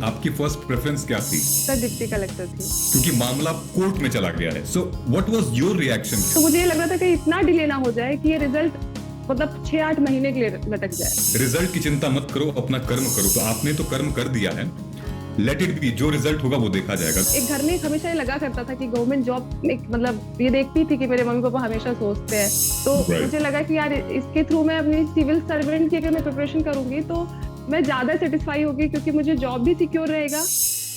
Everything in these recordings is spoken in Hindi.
आपकी फर्स्ट प्रेफरेंस क्या थी? सर डिप्टी कलेक्टर थी। क्योंकि मामला कोर्ट में चला गया है, so what was your reaction? तो मुझे ये लग रहा था कि इतना डिले ना हो जाए कि ये रिजल्ट मतलब 6-8 महीने के लिए लटक जाए। रिजल्ट की चिंता मत करो, अपना कर्म करो। तो आपने तो कर्म कर दिया है, लेट इट बी, जो रिजल्ट होगा वो देखा जाएगा। एक घर में हमेशा ये लगा करता था कि गवर्नमेंट जॉब मतलब ये देखती थी कि मेरे मम्मी पापा हमेशा सोचते हैं, तो मुझे लगा कि यार इसके थ्रू मैं अपनी सिविल सर्वेंट की अगर मैं प्रिपरेशन करूंगी तो मैं ज्यादा सेटिस्फाई होगी, क्योंकि मुझे जॉब भी सिक्योर रहेगा।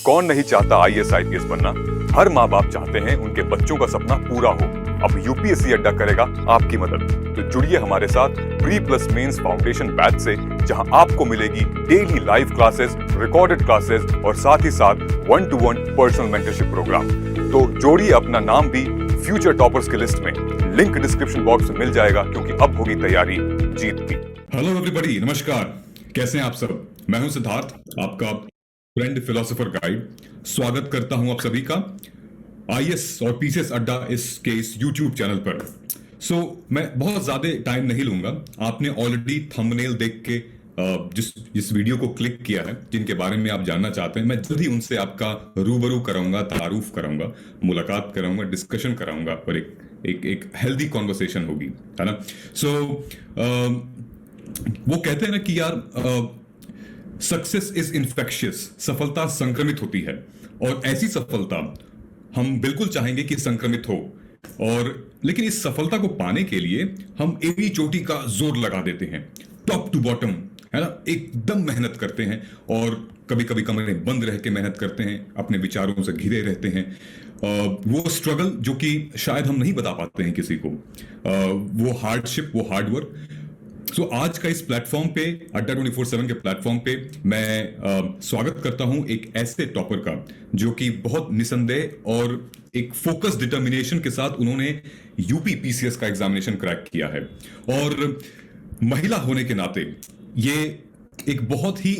कौन नहीं चाहता आईएएस आईपीएस बनना? हर माँ बाप चाहते हैं उनके बच्चों का सपना पूरा हो। अब यूपीएससी अड्डा करेगा आपकी मदद। तो जुड़िए हमारे साथ pre plus mains foundation batch से, जहां आपको मिलेगी daily live classes, recorded classes और साथ ही साथ 1-to-1 पर्सनल मेंटरशिप प्रोग्राम। तो जोड़िए अपना नाम भी फ्यूचर टॉपर्स की लिस्ट में। लिंक डिस्क्रिप्शन बॉक्स में मिल जाएगा, क्योंकि अब होगी तैयारी जीत की। हेलो एवरीबॉडी, नमस्कार, कैसे हैं आप सब? मैं हूं सिद्धार्थ, आपका फ्रेंड फिलोसोफर गाइड। स्वागत करता हूं आप सभी का आईएएस और पीसीएस अड्डा इस यूट्यूब चैनल पर। मैं बहुत ज्यादा टाइम नहीं लूंगा। आपने ऑलरेडी थंबनेल देख के जिस वीडियो को क्लिक किया है, जिनके बारे में आप जानना चाहते हैं, मैं जल्दी उनसे आपका रूबरू कराऊंगा, तारुफ कराऊंगा, मुलाकात कराऊंगा, डिस्कशन कराऊंगा और एक हेल्दी कॉन्वर्सेशन होगी, है ना? वो कहते हैं ना कि यार सक्सेस इज इन्फेक्शियस, सफलता संक्रमित होती है, और ऐसी सफलता हम बिल्कुल चाहेंगे कि संक्रमित हो। लेकिन इस सफलता को पाने के लिए हम एड़ी चोटी का जोर लगा देते हैं, टॉप टू बॉटम, है ना? एकदम मेहनत करते हैं, और कभी कभी कमरे बंद रह के मेहनत करते हैं, अपने विचारों से घिरे रहते हैं। वो स्ट्रगल जो कि शायद हम नहीं बता पाते हैं किसी को, वो हार्डशिप, वो हार्डवर्क। आज का इस प्लेटफॉर्म पे, अड्डा 24/7 के प्लेटफॉर्म पे, मैं स्वागत करता हूं एक ऐसे टॉपर का जो कि बहुत निसंदेह और एक फोकस डिटर्मिनेशन के साथ उन्होंने यूपी पीसीएस का एग्जामिनेशन क्रैक किया है। और महिला होने के नाते ये एक बहुत ही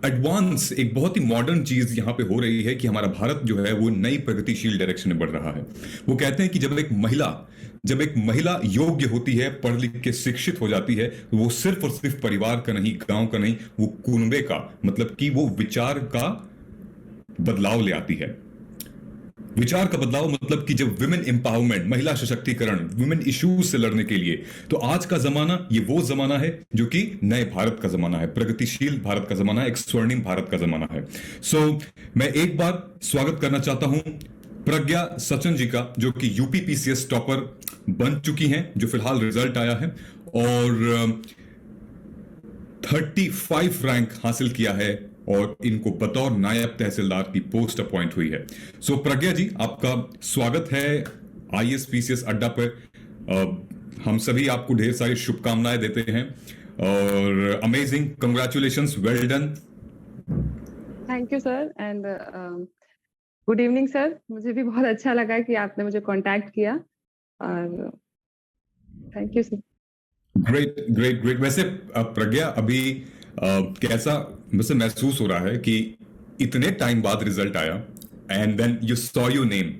एडवांस, एक बहुत ही मॉडर्न चीज यहां पे हो रही है कि हमारा भारत जो है वो नई प्रगतिशील डायरेक्शन में बढ़ रहा है। वो कहते हैं कि जब एक महिला योग्य होती है, पढ़ लिख के शिक्षित हो जाती है, तो वो सिर्फ और सिर्फ परिवार का नहीं, गांव का नहीं, वो कुनबे का, मतलब कि वो विचार का बदलाव ले आती है। विचार का बदलाव मतलब कि जब विमेन एम्पावरमेंट, महिला सशक्तिकरण, विमेन इश्यूज से लड़ने के लिए, तो आज का जमाना ये वो जमाना है जो कि नए भारत का जमाना है, प्रगतिशील भारत का जमाना है, एक स्वर्णिम भारत का जमाना है। मैं एक बार स्वागत करना चाहता हूं प्रज्ञा सचन जी का, जो कि यूपी पीसीएस टॉपर बन चुकी हैं, जो फिलहाल रिजल्ट आया है, और 35 रैंक हासिल किया है, और इनको बतौर नायब तहसीलदार की पोस्ट अपॉइंट हुई है। प्रज्ञा जी, आपका स्वागत है आईएएस पीसीएस अड्डा पर। हम सभी आपको ढेर सारी शुभकामनाएं देते हैं, और amazing, congratulations, well done. Thank you sir, and good evening sir. मुझे भी बहुत अच्छा लगा कि आपने मुझे कांटेक्ट किया, और thank you sir. Great great great. वैसे प्रज्ञा, अभी कैसा वैसे महसूस हो रहा है कि इतने टाइम बाद रिजल्ट आया and then you saw your name?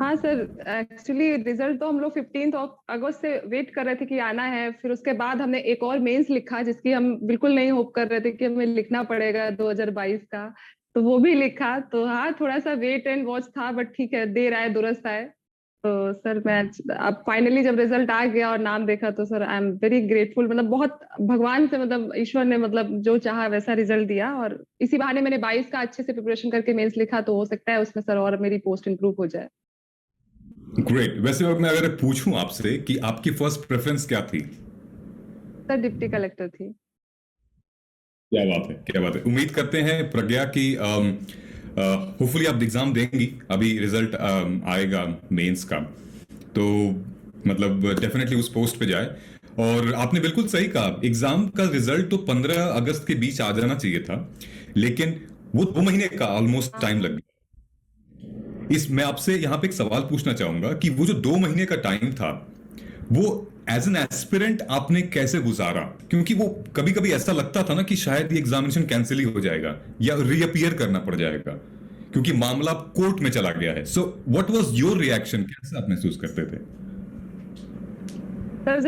हाँ सर, एक्चुअली रिजल्ट तो हम लोग 15 अगस्त से वेट कर रहे थे कि आना है। फिर उसके बाद हमने एक और मेंस लिखा, जिसकी हम बिल्कुल नहीं होप कर रहे थे कि हमें लिखना पड़ेगा 2022 का, तो वो भी लिखा। तो हाँ, थोड़ा सा वेट एंड वॉच था, बट ठीक है, देर आए दुरुस्त आए। तो सर मैं अब फाइनली जब रिजल्ट आ गया और नाम देखा, तो sir I am very grateful. मतलब बहुत भगवान से, मतलब ईश्वर ने मतलब जो चाहा वैसा रिजल्ट दिया, और इसी बहाने मैंने 22 का अच्छे से प्रिपरेशन करके मेंस लिखा, तो हो सकता है उसमें सर और मेरी पोस्ट इंप्रूव हो जाए। ग्रेट। वैसे मैं अगर पूछूं आपसे कि आपकी फर्स्ट प्रेफरेंस क्या थी? सर डिप्टी कलेक्टर थी। क्या बात है, क्या बात है। उम्मीद करते हैं प्रज्ञा की होपफुली आप एग्जाम देंगी। अभी रिजल्ट आएगा मेंस का, तो मतलब डेफिनेटली उस पोस्ट पे जाए। और आपने बिल्कुल सही कहा, एग्जाम का रिजल्ट तो 15 अगस्त के बीच आ जाना चाहिए था, लेकिन वो 2 महीने का ऑलमोस्ट टाइम लग गया। मैं आपसे यहाँ पे एक सवाल पूछना चाहूंगा कि वो जो 2 महीने का टाइम था, वो एज एन एस्पिरेंट आपने कैसे गुजारा? क्योंकि वो कभी कभी ऐसा लगता था ना कि शायद ये एग्जामिनेशन कैंसिल ही हो जाएगा या रीअपियर करना पड़ जाएगा, क्योंकि मामला कोर्ट में चला गया है। What was your reaction? कैसे आप महसूस करते थे? सर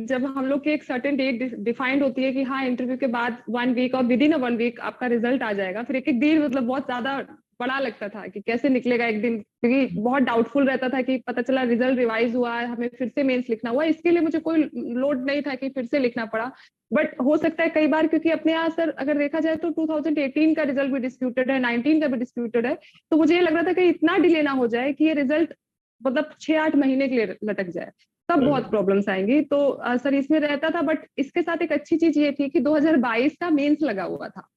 जब हम लोग की एक सर्टेन डेट डिफाइंड होती है कि हाँ इंटरव्यू के बाद 1 वीक और विद इन 1 वीक आपका रिजल्ट आ जाएगा, फिर एक एक दिन मतलब बहुत ज्यादा बड़ा लगता था कि कैसे निकलेगा एक दिन, क्योंकि बहुत डाउटफुल रहता था कि पता चला रिजल्ट रिवाइज हुआ, हमें फिर से मेंस लिखना हुआ। इसके लिए मुझे कोई लोड नहीं था कि फिर से लिखना पड़ा, बट हो सकता है कई बार, क्योंकि अपने यहाँ सर अगर देखा जाए तो 2018 का रिजल्ट भी डिस्प्यूटेड है, 19 का भी डिस्प्यूटेड है, तो मुझे ये लग रहा था कि इतना डिले ना हो जाए कि ये रिजल्ट मतलब 6-8 महीने के लिए लटक जाए, तब बहुत प्रॉब्लम्स आएंगी। तो सर इसमें रहता था, बट इसके साथ एक अच्छी चीज ये थी कि 2022 का मेंस लगा हुआ था,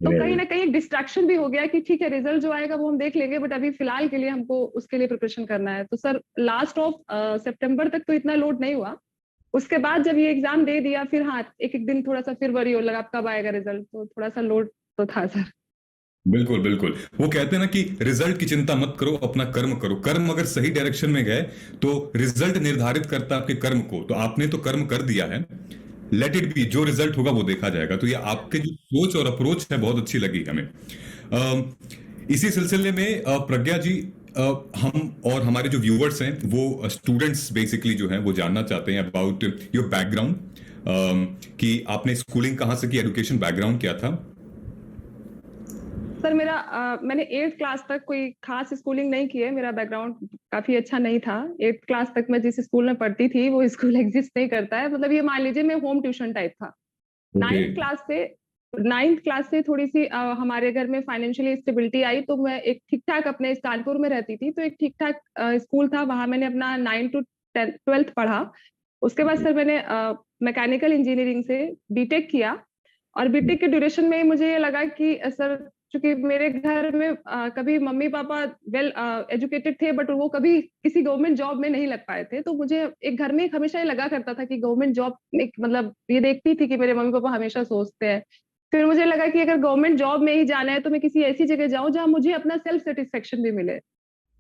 तो कहीं ना कहीं एक डिस्ट्रैक्शन भी हो गया कि ठीक है रिजल्ट जो आएगा वो हम देख लेंगे, बट अभी फिलहाल के लिए हमको उसके लिए प्रिपरेशन करना है। तो सर लास्ट ऑफ सितंबर तक तो इतना लोड नहीं हुआ, उसके बाद जब ये एग्जाम दे दिया फिर हाँ एक एक दिन थोड़ा सा फिर वरी हो लगा कब आएगा रिजल्ट, तो थोड़ा सा लोड तो था सर। बिल्कुल बिल्कुल, वो कहते हैं ना कि रिजल्ट की चिंता मत करो, अपना कर्म करो। कर्म अगर सही डायरेक्शन में गए तो रिजल्ट निर्धारित करता है आपके कर्म को, तो आपने तो कर्म कर दिया है, लेट इट बी, जो रिजल्ट होगा वो देखा जाएगा। तो ये आपके जो सोच और अप्रोच है बहुत अच्छी लगी हमें। इसी सिलसिले में प्रज्ञा जी, हम और हमारे जो व्यूअर्स हैं वो स्टूडेंट्स बेसिकली जो हैं वो जानना चाहते हैं अबाउट योर बैकग्राउंड, कि आपने स्कूलिंग कहाँ से की, एजुकेशन बैकग्राउंड क्या था? सर मैंने 8th क्लास तक कोई खास स्कूलिंग नहीं की है, मेरा बैकग्राउंड काफी अच्छा नहीं था। 8th क्लास तक मैं जिस स्कूल में पढ़ती थी वो स्कूल एग्जिस्ट नहीं करता है, मतलब ये मान लीजिए मैं होम ट्यूशन टाइप था। नाइन्थ क्लास से थोड़ी सी हमारे घर में फाइनेंशियली स्टेबिलिटी आई, तो मैं एक ठीक ठाक अपने कानपुर में रहती थी, तो एक ठीक ठाक स्कूल था, वहां मैंने अपना 9 to 12th पढ़ा। उसके बाद सर मैंने मैकेनिकल इंजीनियरिंग से बीटेक किया, और बीटेक के ड्यूरेशन में मुझे ये लगा कि सर चूंकि मेरे घर में कभी मम्मी पापा वेल एजुकेटेड थे, बट वो कभी किसी गवर्नमेंट जॉब में नहीं लग पाए थे, तो मुझे एक घर में एक हमेशा ये लगा करता था कि गवर्नमेंट जॉब मतलब ये देखती थी कि मेरे मम्मी पापा हमेशा सोचते हैं। फिर मुझे लगा कि अगर गवर्नमेंट जॉब में ही जाना है तो मैं किसी ऐसी जगह जाऊं जहां मुझे अपना सेल्फ सेटिस्फेक्शन भी मिले।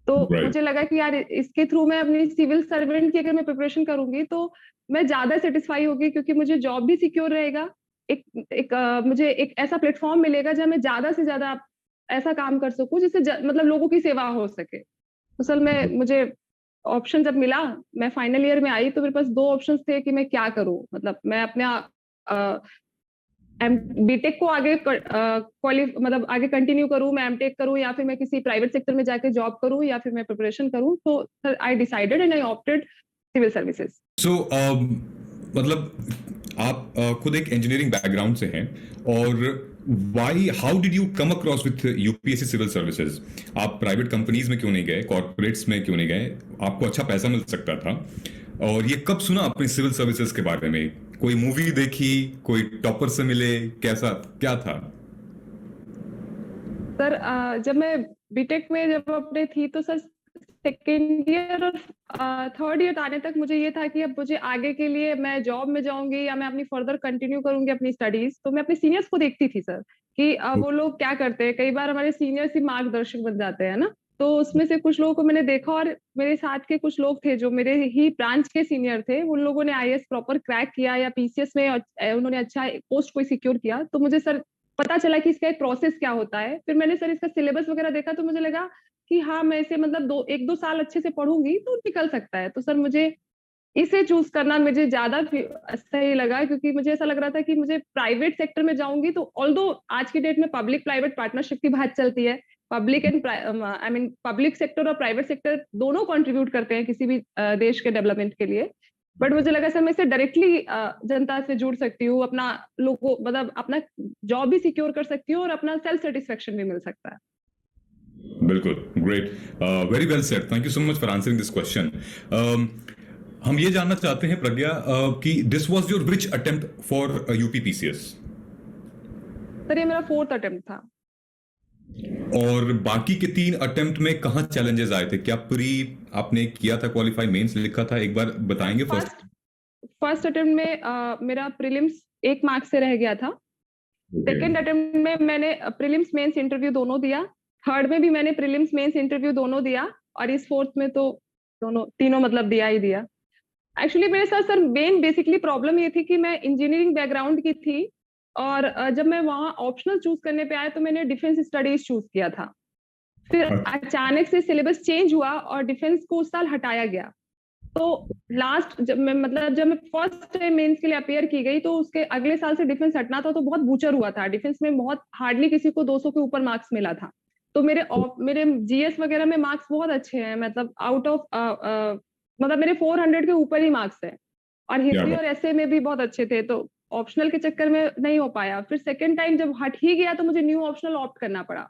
तो मुझे लगा कि यार इसके थ्रू मैं अपनी सिविल सर्वेंट की अगर मैं प्रिपरेशन करूंगी तो मैं ज्यादा सेटिस्फाई होगी, क्योंकि मुझे जॉब भी सिक्योर रहेगा, मुझे एक ऐसा प्लेटफॉर्म मिलेगा जहां मैं ज्यादा से ज्यादा ऐसा काम कर सकूं जिससे मतलब लोगों की सेवा हो सके। तो सर मुझे ऑप्शन जब मिला, मैं फाइनल ईयर में आई, तो मेरे पास 2 ऑप्शंस थे कि मैं क्या करूं। मतलब मैं अपने बीटेक को आगे मतलब आगे कंटिन्यू करूं, मैं एमटेक करूं, या फिर मैं किसी प्राइवेट सेक्टर में जाके जॉब करूं, या फिर मैं प्रिपरेशन करूं। तो sir I decided and I opted civil services. So मतलब आप खुद एक इंजीनियरिंग बैकग्राउंड से हैं, और how did you come across with UPSC civil services? आप प्राइवेट कंपनीज में क्यों नहीं गए, कॉर्पोरेट्स में क्यों नहीं गए? आपको अच्छा पैसा मिल सकता था। और ये कब सुना आपने सिविल सर्विसेज के बारे में? कोई मूवी देखी, कोई टॉपर से मिले, कैसा क्या था? सर जब मैं बीटेक में जब अपने थी तो सर सेकेंड ईयर और थर्ड ईयर आने तक मुझे ये था कि अब मुझे आगे के लिए मैं जॉब में जाऊंगी या मैं अपनी फर्दर कंटिन्यू करूंगी अपनी स्टडीज। तो मैं अपने सीनियर्स को देखती थी सर कि वो लोग क्या करते हैं, कई बार हमारे सीनियर्स ही मार्गदर्शक बन जाते हैं ना। तो उसमें से कुछ लोगों को मैंने देखा, और मेरे साथ के कुछ लोग थे जो मेरे ही ब्रांच के सीनियर थे, उन लोगों ने आईएएस प्रॉपर क्रैक किया या पीसीएस में उन्होंने अच्छा पोस्ट कोई सिक्योर किया। तो मुझे सर पता चला कि इसका एक प्रोसेस क्या होता है। फिर मैंने सर इसका सिलेबस वगैरह देखा, तो मुझे लगा कि हाँ मैं इसे मतलब 1-2 साल अच्छे से पढ़ूंगी तो निकल सकता है। तो सर मुझे इसे चूज करना मुझे ज्यादा सही लगा, क्योंकि मुझे ऐसा लग रहा था कि मुझे प्राइवेट सेक्टर में जाऊंगी तो ऑल्दो आज की डेट में पब्लिक प्राइवेट पार्टनरशिप की बात चलती है, पब्लिक एंड पब्लिक सेक्टर और प्राइवेट सेक्टर दोनों कंट्रीब्यूट करते हैं किसी भी देश के डेवलपमेंट के लिए। बट मुझे लगा सर मैं इससे डायरेक्टली जनता से जुड़ सकती हूँ, अपना लोगों मतलब अपना जॉब भी सिक्योर कर सकती हूँ और अपना सेल्फ सेटिस्फेक्शन भी मिल सकता है। बिल्कुल, great, very well said, thank you so much for answering this question. हम ये जानना चाहते हैं प्रज्ञा कि this was your which attempt for UPPCS? Sir ये मेरा 4th अटेम्प्ट था। और बाकी के 3 अटेम्प्ट में कहाँ चैलेंजेस आए थे? क्या प्री आपने किया था, क्वालिफाई, मेंस लिखा था, एक बार बताएंगे? फर्स्ट अटेम्प्ट में मेरा प्रीलिम्स 1 मार्क से रह गया था। सेकेंड अटेम्प्ट में मैंने प्रीलिम्स मेंस इंटरव्यू दोनों दिया, थर्ड में भी मैंने प्रीलिम्स मेंस इंटरव्यू दोनों दिया, और इस 4th में तो तीनों मतलब दिया ही दिया। एक्चुअली मेरे साथ सर मेन बेसिकली प्रॉब्लम ये थी कि मैं इंजीनियरिंग बैकग्राउंड की थी, और जब मैं वहां ऑप्शनल चूज करने पे आया तो मैंने डिफेंस स्टडीज चूज किया था। फिर अचानक से सिलेबस चेंज हुआ और डिफेंस को उस साल हटाया गया, तो लास्ट जब मैं फर्स्ट टाइम मेंस के लिए अपियर की गई, तो उसके अगले साल से डिफेंस हटना था, तो बहुत बूचर हुआ था डिफेंस में, बहुत हार्डली किसी को 200 के ऊपर मार्क्स मिला था। तो मेरे जीएस वगैरह में मार्क्स बहुत अच्छे हैं, मतलब आउट ऑफ मतलब मेरे 400 के ऊपर ही मार्क्स है, और हिंदी और एसए में भी बहुत अच्छे थे। तो ऑप्शनल के चक्कर में नहीं हो पाया। फिर सेकेंड टाइम जब हट ही गया तो मुझे न्यू ऑप्शनल ऑप्ट करना पड़ा।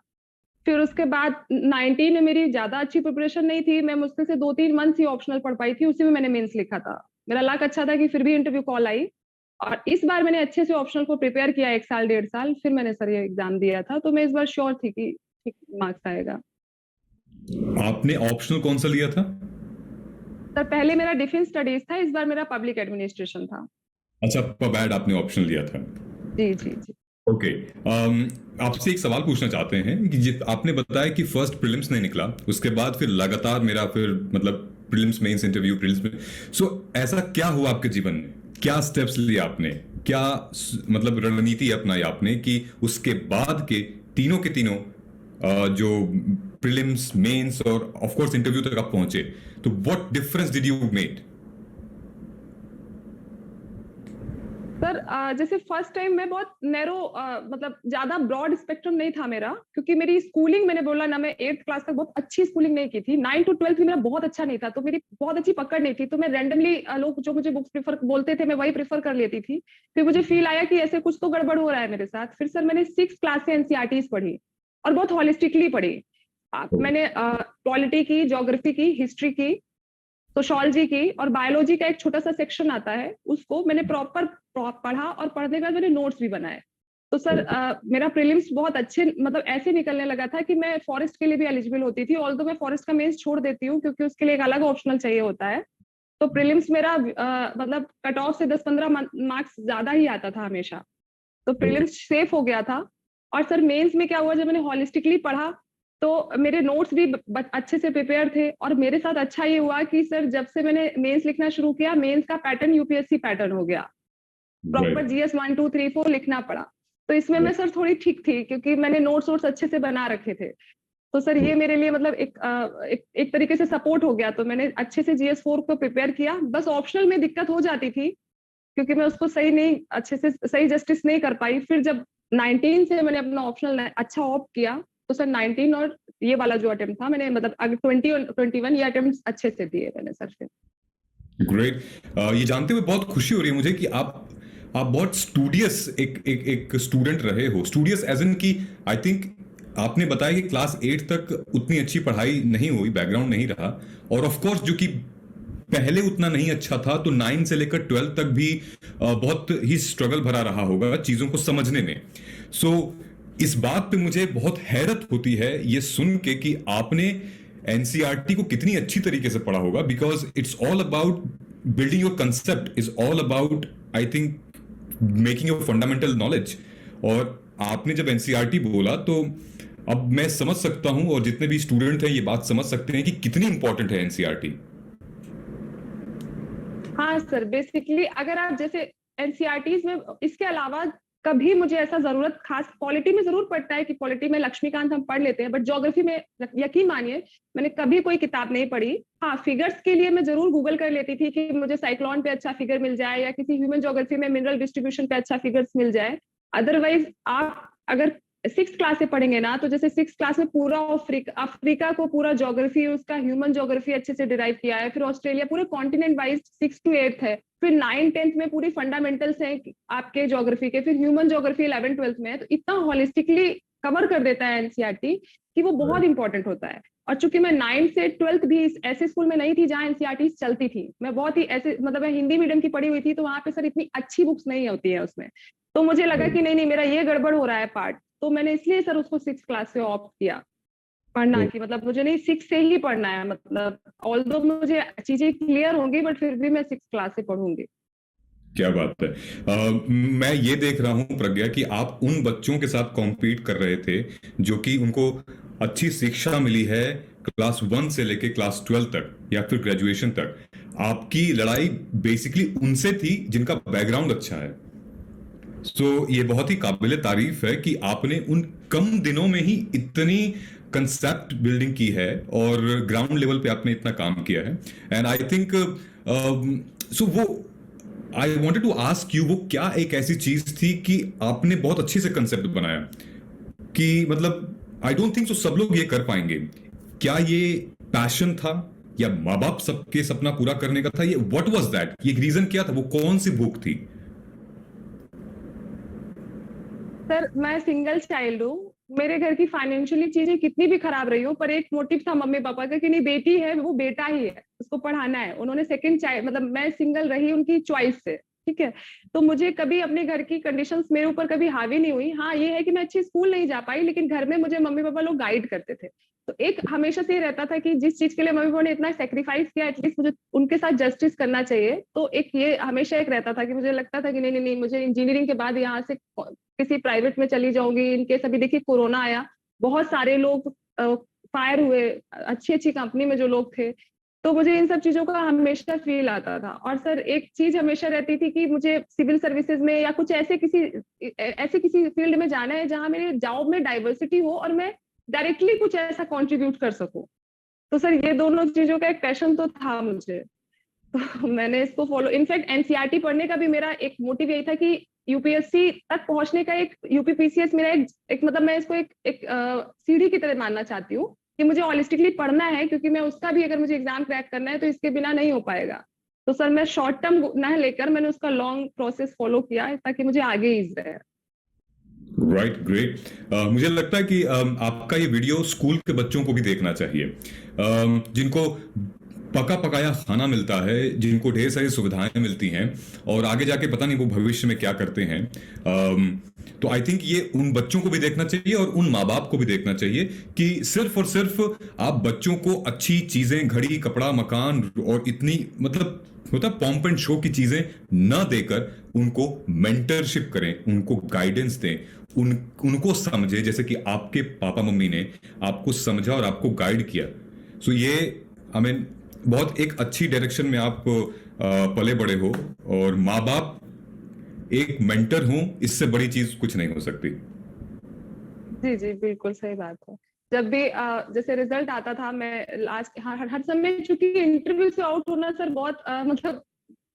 फिर उसके बाद 19 में मेरी ज्यादा अच्छी प्रिपरेशन नहीं थी, मैं मुश्किल से 2-3 मंथ ही ऑप्शनल पढ़ पाई थी, उसी में मैंने मेंस लिखा था। मेरा लक अच्छा था कि फिर भी इंटरव्यू कॉल आई, और इस बार मैंने अच्छे से ऑप्शनल को प्रिपेयर किया 1 साल 1.5 साल, फिर मैंने सर ये एग्जाम दिया था। तो मैं इस बार श्योर थी कि ठीक मार्क्स आएगा। आपने ऑप्शनल कौन सा लिया था? सर पहले मेरा डिफेंस स्टडीज था, इस बार मेरा पब्लिक एडमिनिस्ट्रेशन था। अच्छा, पबैड आपने ऑप्शनल लिया था। जी जी जी। ओके, आपसे एक सवाल पूछना चाहते हैं कि आपने बताया कि फर्स्ट प्रीलिम्स नहीं निकला, उसके बाद फिर लगातार मेरा फिर मतलब प्रीलिम्स मेंस इंटरव्यू प्रीलिम्स में, सो ऐसा क्या हुआ आपके जीवन में? क्या स्टेप्स लिए आपने, क्या मतलब रणनीति अपनाई आपने कि उसके बाद के तीनों जो प्रीलिम्स मेंस और ऑफ कोर्स इंटरव्यू तक आप पहुंचे, तो what difference did you made? Sir जैसे फर्स्ट टाइम मैं बहुत नैरो मतलब ज्यादा ब्रॉड स्पेक्ट्रम नहीं था मेरा, क्योंकि मेरी स्कूलिंग, मैंने बोला ना, मैं 8th क्लास तक बहुत अच्छी स्कूलिंग नहीं की थी। 9 to 12 भी मेरा बहुत अच्छा नहीं था, तो मेरी बहुत अच्छी पकड़ नहीं थी। तो मैं रैंडमली लोग जो मुझे बुक्स प्रेफर बोलते थे, मैं वही प्रेफर कर लेती थी। फिर मुझे फील आया कि ऐसे कुछ तो गड़बड़ हो रहा है मेरे साथ। फिर सर मैंने 6th क्लास से एनसीईआरटीज पढ़ी, और बहुत होलिस्टिकली पढ़ी। मैंने पॉलिटी की, ज्योग्राफी की, हिस्ट्री की, सोशोलॉजी की, और बायोलॉजी का एक छोटा सा सेक्शन आता है, उसको मैंने प्रॉपर पढ़ा, और पढ़ने के बाद मैंने नोट्स भी बनाए। तो सर मेरा प्रीलिम्स बहुत अच्छे, मतलब ऐसे निकलने लगा था कि मैं फॉरेस्ट के लिए भी एलिजिबल होती थी। ऑल्दो मैं फॉरेस्ट का मेंस छोड़ देती हूँ, क्योंकि उसके लिए एक अलग ऑप्शनल चाहिए होता है। तो प्रीलिम्स मेरा मतलब कट ऑफ से 10-15 मार्क्स ज्यादा ही आता था हमेशा। तो प्रीलिम्स सेफ हो गया था। और सर मेंस में क्या हुआ, जब मैंने होलिस्टिकली पढ़ा, तो मेरे नोट्स भी अच्छे से प्रिपेयर थे। और मेरे साथ अच्छा ये हुआ कि सर जब से मैंने मेंस लिखना शुरू किया, मेंस का पैटर्न यूपीएससी पैटर्न हो गया, प्रॉपर जीएस 1 2 3 4 लिखना पड़ा। तो इसमें मैं सर थोड़ी ठीक थी, क्योंकि मैंने नोट्स अच्छे से बना रखे थे। तो सर ये मेरे लिए मतलब एक तरीके से सपोर्ट हो गया। तो मैंने अच्छे से जीएस 4 को प्रिपेयर किया। बस ऑप्शनल में दिक्कत हो जाती थी, क्योंकि मैं उसको अच्छे से सही जस्टिस नहीं कर पाई। फिर जब 19 से मैंने अपना ऑप्शनल अच्छा ऑप्ट किया, तो सर 19 और ये वाला जो अटेम्प्ट था, मैंने मतलब अगर 20 और 21 ये अटेम्प्ट अच्छे से दिए मैंने सर। फिर ग्रेट। ये जानते हुए बहुत खुशी हो रही है मुझे कि आप बहुत स्टूडियस एक स्टूडेंट रहे हो। स्टूडियस एज इन की, आई थिंक आपने बताया कि क्लास 8 तक उतनी अच्छी पढ़ाई नहीं हुई, बैकग्राउंड नहीं रहा, और ऑफ कोर्स जो कि पहले उतना नहीं अच्छा था, तो 9 से लेकर 12 तक भी बहुत ही स्ट्रगल भरा रहा होगा चीजों को समझने में। सो इस बात पे मुझे बहुत हैरत होती है ये सुन के कि आपने एनसीईआरटी को कितनी अच्छी तरीके से पढ़ा होगा, because it's all about building your concept, is all about I think making your fundamental knowledge. और आपने जब एनसीईआरटी बोला, तो अब मैं समझ सकता हूं, और जितने भी स्टूडेंट हैं ये बात समझ सकते हैं कि कितनी इंपॉर्टेंट है एनसीईआरटी। हाँ सर, बेसिकली अगर आप जैसे एनसीईआरटीज में, इसके अलावा कभी मुझे ऐसा जरूरत, खास पॉलिटी में जरूर पड़ता है कि पॉलिटी में लक्ष्मीकांत हम पढ़ लेते हैं, बट ज्योग्राफी में यकीन मानिए मैंने कभी कोई किताब नहीं पढ़ी। हाँ, फिगर्स के लिए मैं जरूर गूगल कर लेती थी कि मुझे साइक्लोन पे अच्छा फिगर मिल जाए, या किसी ह्यूमन ज्योग्राफी में मिनरल डिस्ट्रीब्यूशन पे अच्छा फिगर्स मिल जाए। अदरवाइज आप अगर 6th क्लास से पढ़ेंगे ना, तो जैसे 6th क्लास में पूरा अफ्रीका को पूरा ज्योग्राफी, उसका ह्यूमन ज्योग्राफी अच्छे से डिराइव किया है। फिर ऑस्ट्रेलिया पूरे कॉन्टिनेंट वाइज 6 to 8 है। फिर 9 10th में पूरी फंडामेंटल्स हैं आपके ज्योग्राफी के। फिर ह्यूमन ज्योग्राफी 11 12th में है। तो इतना होलिस्टिकली कवर कर देता है एनसीईआरटी कि वो बहुत इंपॉर्टेंट होता है। और चूंकि मैं 9 से 12th भी ऐसे स्कूल में नहीं थी जहाँ एनसीईआरटी चलती थी, मैं बहुत ही ऐसे, मतलब मैं हिंदी मीडियम की पढ़ी हुई थी, तो वहां पे सर इतनी अच्छी बुक्स नहीं होती है उसमें। तो मुझे लगा कि नहीं मेरा ये गड़बड़ हो रहा है पार्ट, तो मैंने इसलिए सर उसको 6th क्लास से ऑप्ट किया पढ़ना की। मतलब मुझे नहीं 6 से ही पढ़ना है, मतलब ऑल्दो मुझे चीजें क्लियर होंगी, बट फिर भी मैं 6th क्लास से पढ़ूंगी। क्या बात है। मैं ये देख रहा हूं प्रज्ञा कि आप उन बच्चों के साथ कॉम्पीट कर रहे थे जो कि उनको अच्छी शिक्षा मिली है क्लास 1 से लेके क्लास 12 तक या फिर ग्रेजुएशन तक। आपकी लड़ाई बेसिकली उनसे थी जिनका बैकग्राउंड अच्छा है। ये बहुत ही काबिल तारीफ है कि आपने उन कम दिनों में ही इतनी कंसेप्ट बिल्डिंग की है और ग्राउंड लेवल पे आपने इतना काम किया है। एंड आई थिंक सो वो I wanted to ask you, वो क्या एक ऐसी चीज थी कि आपने बहुत अच्छे से कंसेप्ट बनाया कि मतलब आई डोंट थिंक सो सब लोग ये कर पाएंगे? क्या ये पैशन था या माँ बाप सबके सपना पूरा करने का था? ये व्हाट वाज दैट? ये रीजन क्या था? वो कौन सी भूख थी? सर मैं सिंगल चाइल्ड हूँ। मेरे घर की फाइनेंशियली चीजें कितनी भी खराब रही हो, पर एक मोटिव था मम्मी पापा का कि नहीं बेटी है वो बेटा ही है, उसको पढ़ाना है। उन्होंने सेकंड चाइल्ड, मतलब मैं सिंगल रही उनकी चॉइस से, ठीक है। तो मुझे कभी अपने घर की कंडीशंस मेरे ऊपर कभी हावी नहीं हुई। हाँ ये है कि मैं अच्छी स्कूल नहीं जा पाई, लेकिन घर में मुझे मम्मी पापा लोग गाइड करते थे। तो एक हमेशा से ये रहता था कि जिस चीज के लिए मम्मी पापा ने इतना सेक्रीफाइस किया, एटलीस्ट मुझे उनके साथ जस्टिस करना चाहिए। तो एक ये हमेशा एक रहता था कि मुझे लगता था कि नहीं नहीं नहीं, मुझे इंजीनियरिंग के बाद यहाँ से किसी प्राइवेट में चली जाऊंगी। इनकेस अभी देखिए कोरोना आया, बहुत सारे लोग फायर हुए, अच्छी अच्छी कंपनी में जो लोग थे। तो मुझे इन सब चीजों का हमेशा फील आता था। और सर एक चीज हमेशा रहती थी कि मुझे सिविल सर्विसेज में या कुछ ऐसे किसी फील्ड में जाना है जहां मेरे जॉब में डाइवर्सिटी हो और मैं डायरेक्टली कुछ ऐसा कंट्रीब्यूट कर सकूं। तो सर ये दोनों चीजों का एक पैशन तो था मुझे, तो मैंने इसको फॉलो। इनफैक्ट एनसीईआरटी पढ़ने का भी मेरा एक मोटिव यही था कि यूपीएससी तक पहुंचने का एक यूपीपीसीएस मेरा एक मतलब मैं इसको एक सीढ़ी की तरह मानना चाहती हूँ कि मुझे हॉलिस्टिकली पढ़ना है, क्योंकि मैं उसका भी अगर मुझे एग्जाम क्रैक करना है तो इसके बिना नहीं हो पाएगा। तो सर मैं शॉर्ट टर्म न लेकर मैंने उसका लॉन्ग प्रोसेस फॉलो किया ताकि मुझे आगे ईज रहे। Right, great. मुझे लगता है कि आपका ये वीडियो स्कूल के बच्चों को भी देखना चाहिए, जिनको पका पकाया खाना मिलता है, जिनको ढेर सारी सुविधाएं मिलती हैं और आगे जाके पता नहीं वो भविष्य में क्या करते हैं। तो आई थिंक ये उन बच्चों को भी देखना चाहिए और उन माँ बाप को भी देखना चाहिए कि सिर्फ और सिर्फ आप बच्चों को अच्छी चीजें, घड़ी, कपड़ा, मकान और इतनी मतलब होता पॉम्प एंड शो की चीजें न देकर उनको मेंटरशिप करें, उनको गाइडेंस दें, उनको समझे, जैसे कि आपके पापा मम्मी ने आपको समझा और आपको गाइड किया। सो ये आई मीन बहुत एक अच्छी डायरेक्शन में आप पले बड़े हो और माँ बाप एक मेंटर हो, इससे बड़ी चीज कुछ नहीं हो सकती। जी जी बिल्कुल सही बात है। जब भी जैसे रिजल्ट आता था, मैं लास्ट हर समय, चूंकि इंटरव्यू से आउट होना सर बहुत मतलब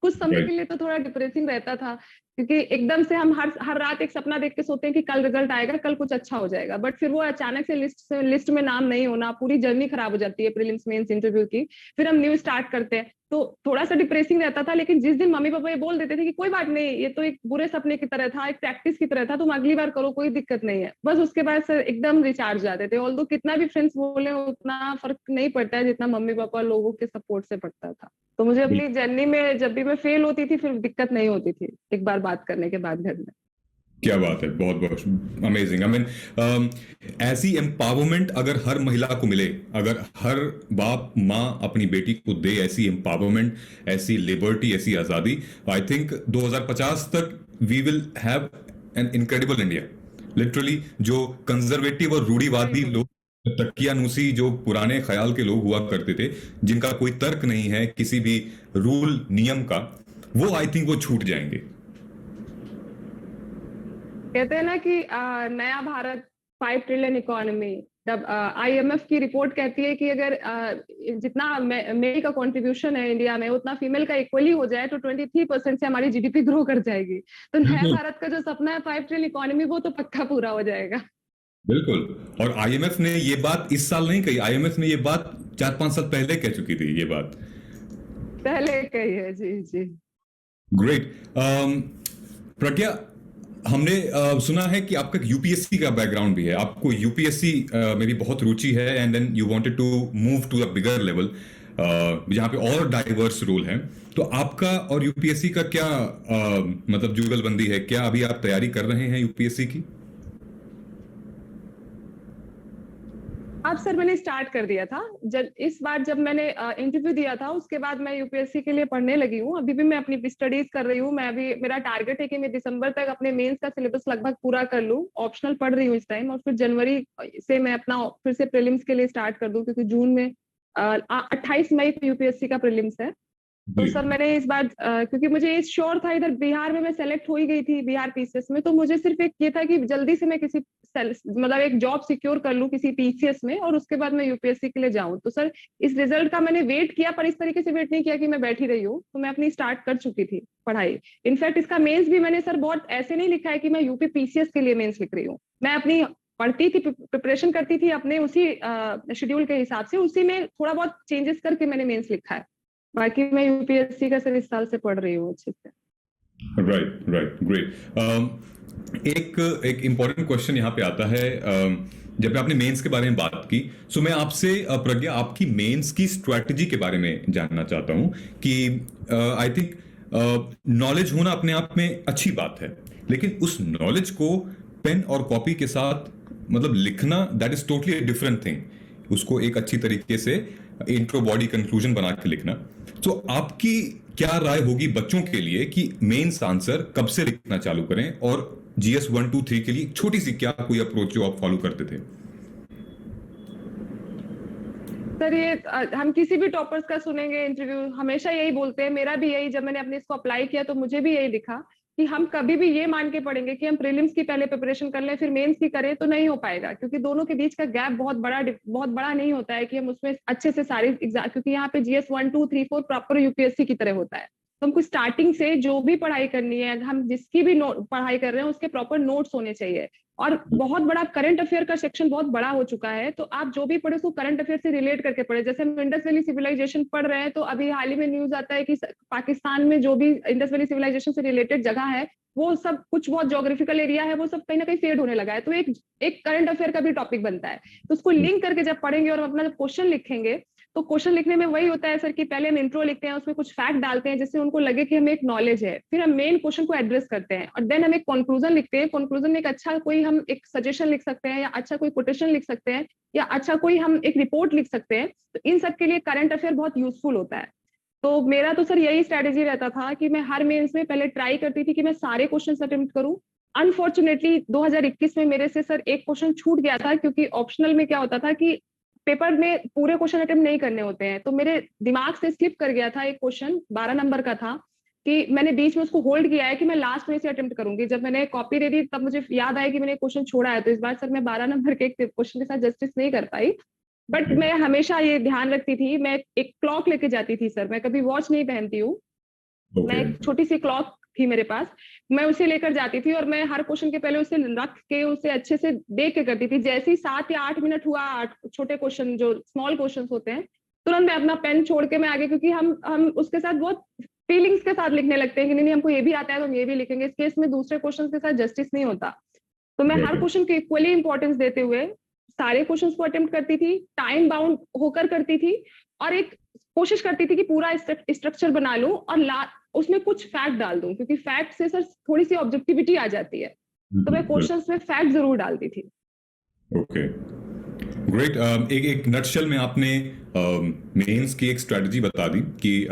कुछ समय के लिए तो थोड़ा डिप्रेसिंग रहता था, क्योंकि एकदम से हम हर रात एक सपना देख के सोते हैं कि कल रिजल्ट आएगा, कल कुछ अच्छा हो जाएगा, बट फिर वो अचानक से लिस्ट में नाम नहीं होना, पूरी जर्नी खराब हो जाती है प्रीलिम्स मेंस इंटरव्यू की। फिर हम न्यू स्टार्ट करते हैं तो थोड़ा सा डिप्रेसिंग रहता था। लेकिन जिस दिन मम्मी पापा ये बोल देते थे कि कोई बात नहीं, ये तो एक बुरे सपने की तरह था, एक प्रैक्टिस की तरह था, तुम अगली बार करो, कोई दिक्कत नहीं है, बस उसके बाद सर एकदम रिचार्ज जाते थे। ऑल्दो कितना भी फ्रेंड्स बोले उतना फर्क नहीं पड़ता है जितना मम्मी पापा लोगों के सपोर्ट से पड़ता था। तो मुझे अपनी जर्नी में जब भी मैं फेल होती थी फिर दिक्कत नहीं होती थी एक बार बात करने के बाद घर में। क्या बात है, बहुत बहुत अमेजिंग। आई मीन ऐसी एम्पावरमेंट अगर हर महिला को मिले, अगर हर बाप माँ अपनी बेटी को दे ऐसी एम्पावरमेंट, ऐसी लिबर्टी, ऐसी आजादी, आई थिंक 2050 तक we will have an incredible India. Literally जो कंजर्वेटिव और रूढ़िवादी लोग, तकियानूसी जो पुराने ख्याल के लोग हुआ करते थे, जिनका कोई तर्क नहीं है किसी भी रूल नियम का, वो आई थिंक वो छूट जाएंगे। कहते हैं ना कि नया भारत 5 ट्रिलियन इकोनॉमी, जब आईएमएफ की रिपोर्ट कहती है कि अगर जितना मेल का कंट्रीब्यूशन है इंडिया में उतना फीमेल का इक्वली हो जाए तो 23% से हमारी जीडीपी ग्रो कर जाएगी। तो नया भारत का जो सपना है 5 ट्रिलियन इकोनॉमी, वो तो पक्का पूरा हो जाएगा। बिल्कुल। और आईएमएफ ने ये बात इस साल नहीं कही, आईएमएफ ने ये बात 4-5 साल पहले कह चुकी थी, ये बात पहले कही है। जी जी ग्रेट। प्रज्ञा, हमने सुना है कि आपका यूपीएससी का बैकग्राउंड भी है, आपको यूपीएससी में भी बहुत रुचि है, and then you wanted to move to a bigger level जहां पे और डाइवर्स रोल हैं। तो आपका और यूपीएससी का क्या मतलब जुगलबंदी है? क्या अभी आप तैयारी कर रहे हैं यूपीएससी की? अब सर मैंने स्टार्ट कर दिया था। इस बार जब मैंने इंटरव्यू दिया था उसके बाद मैं यूपीएससी के लिए पढ़ने लगी हूँ। अभी भी मैं अपनी स्टडीज कर रही हूँ। मैं अभी, मेरा टारगेट है कि मैं दिसंबर तक अपने मेंस का सिलेबस लगभग पूरा कर लूँ। ऑप्शनल पढ़ रही हूँ इस टाइम, और फिर जनवरी से मैं अपना फिर से प्रीलिम्स के लिए स्टार्ट कर दूँ, क्योंकि जून में 28 मई को यूपीएससी का प्रीलिम्स है। तो सर मैंने इस बार क्योंकि मुझे श्योर था इधर बिहार में मैं सेलेक्ट हो ही गई थी बिहार पीसीएस में, तो मुझे सिर्फ एक ये था कि जल्दी से मैं किसी मतलब एक जॉब सिक्योर कर लूं किसी पीसीएस में और उसके बाद मैं यूपीएससी के लिए जाऊं। तो सर इस रिजल्ट का मैंने वेट किया, पर इस तरीके से वेट नहीं किया कि मैं बैठी रही हूँ, तो मैं अपनी स्टार्ट कर चुकी थी पढ़ाई। इनफैक्ट इसका मेंस भी मैंने सर बहुत ऐसे नहीं लिखा है कि मैं यूपी पीसीएस के लिए मेंस लिख रही हूँ। मैं अपनी पढ़ती थी, प्रिपरेशन करती थी अपने उसी शेड्यूल के हिसाब से, उसी में थोड़ा बहुत चेंजेस करके मैंने मेंस लिखा है। बाकी मैं यूपीएससी का सर इस साल से पढ़ रही हूँ अच्छे से। Right right, great. एक इम्पोर्टेंट क्वेश्चन यहाँ पे आता है, जब आपने मेंस के बारे में बात की, सो मैं आपसे प्रज्ञा आपकी मेंस की स्ट्रेटजी के बारे में जानना चाहता हूँ कि आई थिंक नॉलेज होना अपने आप में अच्छी बात है, लेकिन उस नॉलेज को पेन और कॉपी के साथ मतलब लिखना, that is totally different thing. उसको एक अच्छी तरीके से इंट्रो बॉडी कंक्लूजन बना के लिखना। तो आपकी क्या राय होगी बच्चों के लिए कि मेंस आंसर कब से लिखना चालू करें, और जीएस 1 2 3 के लिए छोटी सी क्या कोई अप्रोच जो आप फॉलो करते थे? सर ये हम किसी भी टॉपर्स का सुनेंगे इंटरव्यू, हमेशा यही बोलते हैं, मेरा भी यही, जब मैंने अपने इसको अप्लाई किया तो मुझे भी यही दिखा कि हम कभी भी ये मान के पढ़ेंगे कि हम प्रीलिम्स की पहले प्रिपरेशन कर लें फिर मेंस की करें तो नहीं हो पाएगा, क्योंकि दोनों के बीच का गैप बहुत बड़ा नहीं होता है कि हम उसमें अच्छे से सारे एग्जाम, क्योंकि यहाँ पे जीएस 1 2 3 4 प्रॉपर यूपीएससी की तरह होता है। तो हमको स्टार्टिंग से जो भी पढ़ाई करनी है, हम जिसकी भी पढ़ाई कर रहे हैं उसके प्रॉपर नोट्स होने चाहिए। और बहुत बड़ा करंट अफेयर का सेक्शन बहुत बड़ा हो चुका है, तो आप जो भी पढ़े उसको करंट अफेयर से रिलेट करके पढ़े। जैसे हम इंडस वैली सिविलाइजेशन पढ़ रहे हैं, तो अभी हाल ही में न्यूज आता है कि पाकिस्तान में जो भी इंडस वैली सिविलाइजेशन से रिलेटेड जगह है, वो सब कुछ बहुत ज्योग्राफिकल एरिया है, वो सब कहीं ना कहीं फेड होने लगा है। तो एक करंट अफेयर का भी टॉपिक बनता है, तो उसको लिंक करके जब पढ़ेंगे और अपना क्वेश्चन लिखेंगे, तो क्वेश्चन लिखने में वही होता है सर कि पहले हम इंट्रो लिखते हैं, उसमें कुछ फैक्ट डालते हैं जिससे उनको लगे कि हमें एक नॉलेज है, फिर हम मेन क्वेश्चन को एड्रेस करते हैं और देन हम एक कंक्लूजन लिखते हैं। कंक्लूजन में एक अच्छा कोई हम एक सजेशन लिख सकते हैं, या अच्छा कोई कोटेशन लिख सकते हैं, या अच्छा कोई हम एक रिपोर्ट लिख सकते हैं। तो इन सब के लिए करंट अफेयर बहुत यूजफुल होता है। तो मेरा तो सर यही स्ट्रेटेजी रहता था कि मैं हर मेंस में पहले ट्राई करती थी कि मैं सारे क्वेश्चन अटेम्प्ट करूं। अनफॉर्चुनेटली 2021 में मेरे से सर एक क्वेश्चन छूट गया था, क्योंकि ऑप्शनल में क्या होता था कि पेपर में पूरे क्वेश्चन अटेम्प्ट नहीं करने होते हैं, तो मेरे दिमाग से स्लिप कर गया था एक क्वेश्चन 12 नंबर का था, कि मैंने बीच में उसको होल्ड किया है कि मैं लास्ट में से अटेम्प्ट करूंगी। जब मैंने कॉपी दे दी तब मुझे याद आया कि मैंने क्वेश्चन छोड़ा है, तो इस बार सर मैं 12 नंबर के क्वेश्चन के साथ जस्टिस नहीं कर पाई। बट मैं हमेशा ये ध्यान रखती थी, मैं एक क्लॉक लेके जाती थी सर, मैं कभी वॉच नहीं पहनती हूँ। मैं एक छोटी सी क्लॉक थी मेरे पास, मैं उसे लेकर जाती थी और मैं हर क्वेश्चन के पहले उसे रख के उसे अच्छे से देख के करती थी। जैसे ही 7 या 8 मिनट हुआ, छोटे क्वेश्चन जो स्मॉल क्वेश्चन होते हैं, तुरंत मैं अपना पेन छोड़ के मैं आगे, क्योंकि हम उसके साथ बहुत फीलिंग्स के साथ लिखने लगते हैं कि नहीं हमको ये भी आता है तो हम ये भी लिखेंगे। इस केस में दूसरे क्वेश्चन के साथ जस्टिस नहीं होता। तो मैं हर क्वेश्चन को इक्वली इंपॉर्टेंस देते हुए सारे क्वेश्चन को अटेम्प्ट करती थी, टाइम बाउंड होकर करती थी, और एक कोशिश करती थी कि पूरा स्ट्रक्चर बना लूं और उसमें कुछ फैक्ट डाल दूं, क्योंकि फैक्ट से सर थोड़ी सी ऑब्जेक्टिविटी आ जाती है, तो मैं क्वेश्चंस में फैक्ट जरूर डालती थी। Okay, great. एक नटशेल में आपने मेंस की एक स्ट्रेटजी बता दी कि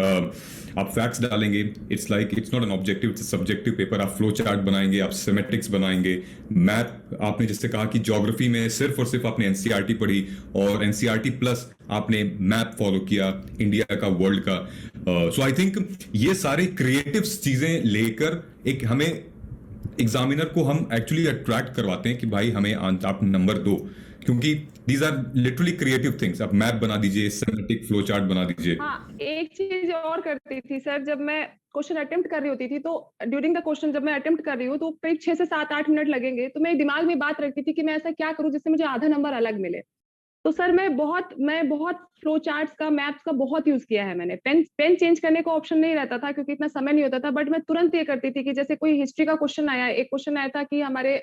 आप फैक्ट्स डालेंगे, it's not an objective, it's subjective paper. आप फ्लो चार्ट बनाएंगे, आप सिमेट्रिक्स बनाएंगे, मैथ, आपने जिससे कहा कि ज्योग्राफी में सिर्फ और सिर्फ आपने एनसीईआरटी पढ़ी और एनसीईआरटी प्लस आपने मैप फॉलो किया इंडिया का, वर्ल्ड का। सो आई थिंक ये सारे क्रिएटिव चीजें लेकर एक हमें एग्जामिनर को हम एक्चुअली अट्रैक्ट करवाते हैं कि भाई हमें आप नंबर दो, क्योंकि these are literally creative things. आप मैप बना दीजिए, सिमेट्रिक फ्लो चार्ट बना दीजिए। हाँ, एक चीज और करती थी सर, जब मैं क्वेश्चन अटेम्प्ट कर रही होती थी तो ड्यूरिंग द क्वेश्चन जब मैं अटेम्प्ट कर रही हूँ तो करीब 6 से 7 8 मिनट लगेंगे, तो मेरे दिमाग में बात रखती थी कि मैं ऐसा क्या करूँ जिससे मुझे आधा नंबर अलग मिले। तो सर मैं बहुत फ्लो चार्ट्स का, मैप्स का बहुत यूज किया है मैंने। पेन चेंज करने का ऑप्शन नहीं रहता था क्योंकि इतना समय नहीं होता था, बट मैं तुरंत ये करती थी कि जैसे कोई हिस्ट्री का क्वेश्चन आया, एक क्वेश्चन आया था कि हमारे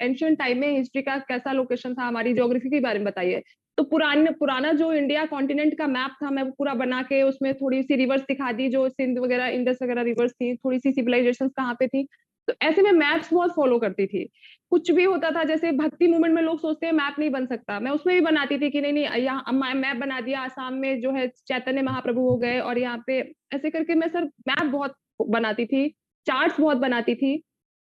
एंशिएंट टाइम में हिस्ट्री का कैसा लोकेशन था, हमारी ज्योग्राफी के बारे में बताइए। तो पुराना जो इंडिया कॉन्टिनेंट का मैप था, मैं पूरा बना के उसमें थोड़ी सी रिवर्स दिखा दी, जो सिंध वगैरह, इंडस वगैरह रिवर्स थी, थोड़ी सी सिविलाइजेशन कहाँ पे थी। तो ऐसे में मैप्स बहुत फॉलो करती थी। कुछ भी होता था, जैसे भक्ति मूवमेंट में लोग सोचते हैं मैप नहीं बन सकता, मैं उसमें भी बनाती थी कि नहीं यहाँ मैप बना दिया, आसाम में जो है चैतन्य महाप्रभु हो गए, और यहाँ पे ऐसे करके मैं सर मैप बहुत बनाती थी, चार्ट्स बहुत बनाती थी,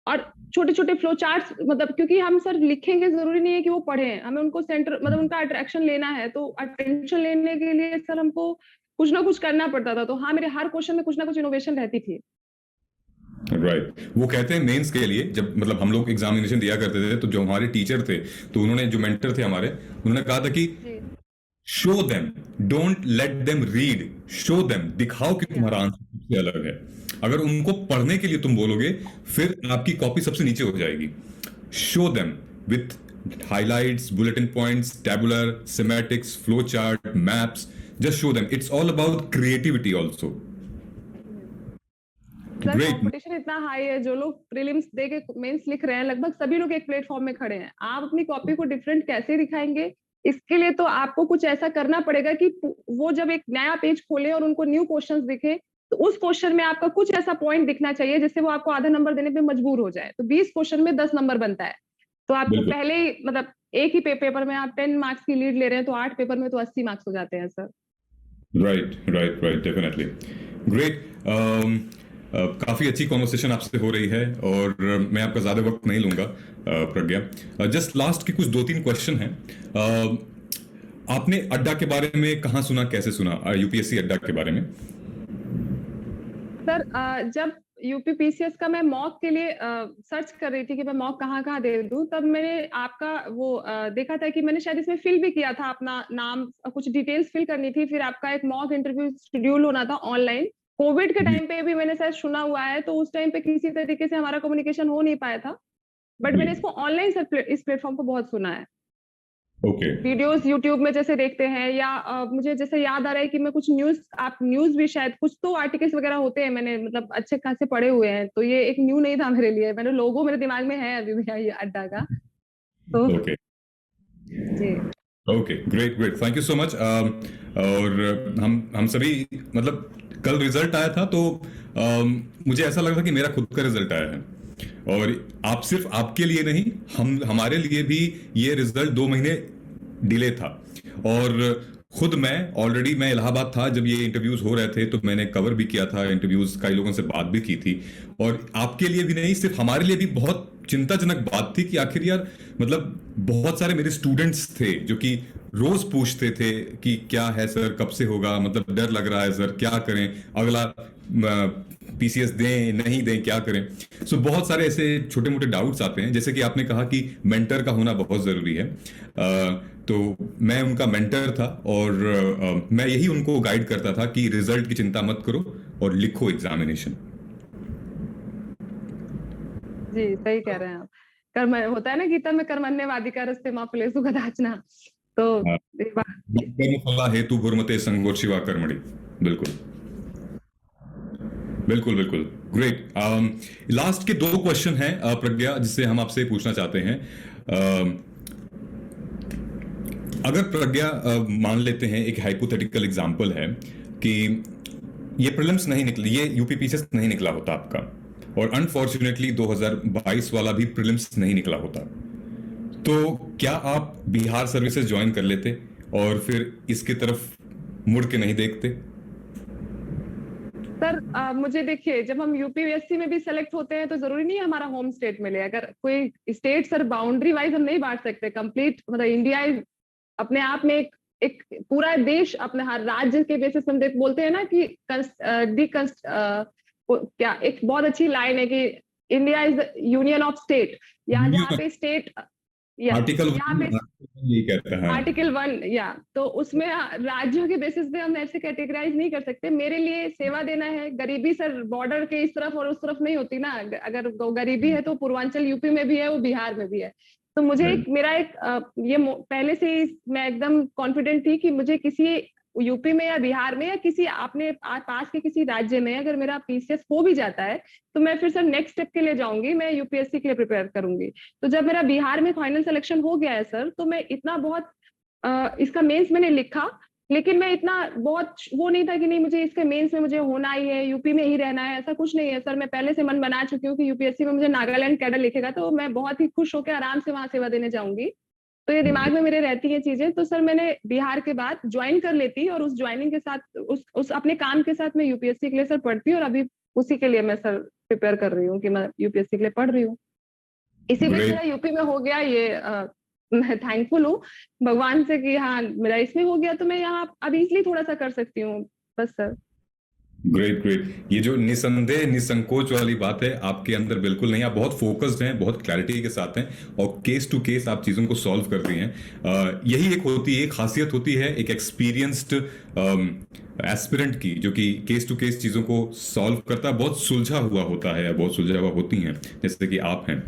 और छोटे छोटे फ्लो चार्ट्स, मतलब क्योंकि हम सर लिखेंगे, जरूरी नहीं है कि वो पढ़े, हमें उनको सेंटर मतलब उनका अट्रैक्शन लेना है, तो अटेंशन लेने के लिए सर हमको कुछ ना कुछ करना पड़ता था। तो हाँ, मेरे हर क्वेश्चन में कुछ ना कुछ इनोवेशन रहती थी। राइट वो कहते हैं मेंस के लिए, जब मतलब हम लोग एग्जामिनेशन दिया करते थे, तो जो हमारे टीचर थे, तो उन्होंने, जो मेंटर थे हमारे, उन्होंने कहा था कि show them, don't let them read, show them, दिखाओ कि तुम्हारा आंसर सबसे अलग है। अगर उनको पढ़ने के लिए तुम बोलोगे, फिर आपकी कॉपी सबसे नीचे हो जाएगी। Show them with highlights, bulletin points, tabular, schematics, flow chart, maps. Just show them. It's all about creativity also. Sir competition इतना हाई है, जो लोग प्रीलिम्स दे के मेंस लिख रहे हैं, लगभग सभी लोग एक प्लेटफॉर्म में खड़े हैं। आप अपनी कॉपी को डिफरेंट कैसे दिखाएंगे? इसके लिए तो आपको कुछ ऐसा करना पड़ेगा कि वो जब एक नया पेज खोले और उनको न्यू क्वेश्चंस दिखे, तो उस क्वेश्चन में आपका कुछ ऐसा पॉइंट दिखना चाहिए जिससे वो आपको आधा नंबर देने पे मजबूर हो जाए। तो 20 क्वेश्चन में 10 नंबर बनता है। तो आपको पहले ही, मतलब एक ही पेपर में आप 10 मार्क्स की लीड ले रहे हैं, तो 8 पेपर में तो 80 मार्क्स हो जाते हैं सर। Right, definitely. ग्रेट। काफी अच्छी कॉन्वर्सेशन आपसे हो रही है और मैं आपका ज्यादा वक्त नहीं लूंगा प्रज्ञा। जस्ट लास्ट के कुछ 2-3 क्वेश्चन हैं। आपने अड्डा के बारे में कहाँ सुना, कैसे सुना, यूपीएससी अड्डा के बारे में? सर जब यूपी पीसीएस का मैं मॉक के लिए सर्च कर रही थी कि मैं मॉक कहाँ दे दूं, तब मैंने आपका वो देखा था कि मैंने शायद इसमें फिल भी किया था, अपना नाम, कुछ डिटेल्स फिल करनी थी, फिर आपका एक मॉक इंटरव्यू शेड्यूल होना था ऑनलाइन। कोविड के टाइम पे भी मैंने शायद सुना हुआ है, तो उस टाइम पे किसी तरीके से हमारा कम्युनिकेशन हो नहीं पाया था, बट मैंने इसको ऑनलाइन इस प्लेटफॉर्म को बहुत सुना है। वीडियोस यूट्यूब में जैसे देखते हैं, या मुझे जैसे याद आ रहा है कि मैं कुछ न्यूज भी शायद, कुछ तो आर्टिकल्स वगैरह होते हैं, मैंने मतलब अच्छे खासे पढ़े हुए हैं, तो ये एक न्यू नहीं था मेरे लिए। मैंने लोगो मेरे दिमाग में है अभी भी ये अड्डा का। तो जी okay, great, thank you so much. और हम सभी, मतलब कल रिजल्ट आया था, तो मुझे ऐसा लग रहा था कि मेरा खुद का रिजल्ट आया है, और आप सिर्फ आपके लिए नहीं, हमारे लिए भी ये रिजल्ट 2 महीने डिले था। और खुद मैं इलाहाबाद था जब ये इंटरव्यूज हो रहे थे, तो मैंने कवर भी किया था इंटरव्यूज, कई लोगों से बात भी की थी। और आपके लिए भी नहीं, सिर्फ हमारे लिए भी बहुत चिंताजनक बात थी कि आखिर यार, मतलब बहुत सारे मेरे स्टूडेंट्स थे जो कि रोज पूछते थे कि क्या है सर, कब से होगा, मतलब डर लग रहा है सर, क्या करें, अगला पीसीएस दें नहीं दें, क्या करें। सो बहुत सारे ऐसे छोटे मोटे डाउट्स आते हैं। जैसे कि आपने कहा कि मेंटर का होना बहुत जरूरी है, तो मैं उनका मेंटर था, और मैं यही उनको गाइड करता था कि रिजल्ट की चिंता मत करो और लिखो एग्जामिनेशन। जी सही कह रहे हैं आप। कर्म होता है ना, गीता में, कर्मण्यवादी का रस्ते मां फलेषु कदाचन। तो कर्मफला हेतु भूर्मते संगोर्शिवा कर्मणि। बिल्कुल ग्रेट। लास्ट के 2 क्वेश्चन हैं प्रज्ञा, जिससे हम आपसे पूछना चाहते हैं। अगर प्रज्ञा, मान लेते हैं, एक हाइपोथेटिकल एग्जांपल है कि ये प्रीलिम्स नहीं निकली, ये यूपीपीसीएस नहीं निकला होता आपका, और अनफॉर्चुनेटली 2022 वाला भी प्रीलिम्स नहीं निकला होता, तो क्या आप बिहार सर्विसेज ज्वाइन कर लेते और फिर इसके तरफ मुड़ के नहीं देखते? सर मुझे देखिए, जब हम यूपीएससी में भी सेलेक्ट होते हैं, तो जरूरी नहीं है हमारा होम स्टेट मिले। अगर कोई स्टेट, सर बाउंड्री वाइज हम नहीं बांट सकते, कंप्लीट मतलब इंडिया अपने आप में एक पूरा देश, अपने हर राज्य के बेसिस हम बोलते हैं ना कि क्या एक बहुत अच्छी लाइन है कि India is union of state, या जहाँ पे स्टेट आर्टिकल 1 ये कहता है, आर्टिकल 1, या तो उसमें राज्यों के बेसिस पे हम ऐसे कैटेगराइज नहीं कर सकते। मेरे लिए सेवा देना है, गरीबी सर बॉर्डर के इस तरफ और उस तरफ नहीं होती ना। अगर गरीबी है तो पूर्वांचल यूपी में भी है, वो बिहार में भी है। तो मुझे मेरा ये पहले से ही मैं एकदम कॉन्फिडेंट थी कि मुझे किसी यूपी में या बिहार में या किसी आपने पास के किसी राज्य में अगर मेरा पीसीएस हो भी जाता है, तो मैं फिर सर नेक्स्ट स्टेप के लिए जाऊंगी, मैं यूपीएससी के लिए प्रिपेयर करूंगी। तो जब मेरा बिहार में फाइनल सिलेक्शन हो गया है सर, तो मैं इतना बहुत इसका मेंस मैंने लिखा, लेकिन मैं इतना बहुत वो नहीं था कि नहीं मुझे इसके मेंस में मुझे होना ही है, यूपी में ही रहना है, ऐसा कुछ नहीं है सर। मैं पहले से मन बना चुकी हूँ कि यूपीएससी में मुझे नागालैंड कैडर लिखेगा, तो मैं बहुत ही खुश होकर आराम से वहां सेवा देने जाऊंगी। तो ये दिमाग में मेरे रहती है चीजें। तो सर मैंने बिहार के बाद ज्वाइन कर लेती, और उस ज्वाइनिंग के साथ उस अपने काम के साथ मैं यूपीएससी के लिए सर पढ़ती, और अभी उसी के लिए मैं सर प्रिपेयर कर रही हूँ कि मैं यूपीएससी के लिए पढ़ रही हूँ। इसी बीच मेरा यूपी में हो गया, ये मैं थैंकफुल हूँ भगवान से कि हाँ मेरा इसमें हो गया, तो मैं यहाँ अब इजली थोड़ा सा कर सकती हूँ। बस सर। Great great. ये जो निसंदेह निसंकोच वाली बात है आपके अंदर बिल्कुल नहीं। आप बहुत फोकस्ड हैं, बहुत क्लैरिटी के साथ हैं और केस टू केस आप चीज़ों को सॉल्व कर रही हैं। यही एक होती है, एक खासियत होती है एक एक्सपीरियंस्ड एस्पिरेंट की, जो कि केस टू केस चीज़ों को सॉल्व करता है, बहुत सुलझा हुआ होता है या बहुत सुलझा हुआ होती हैं जैसे कि आप हैं।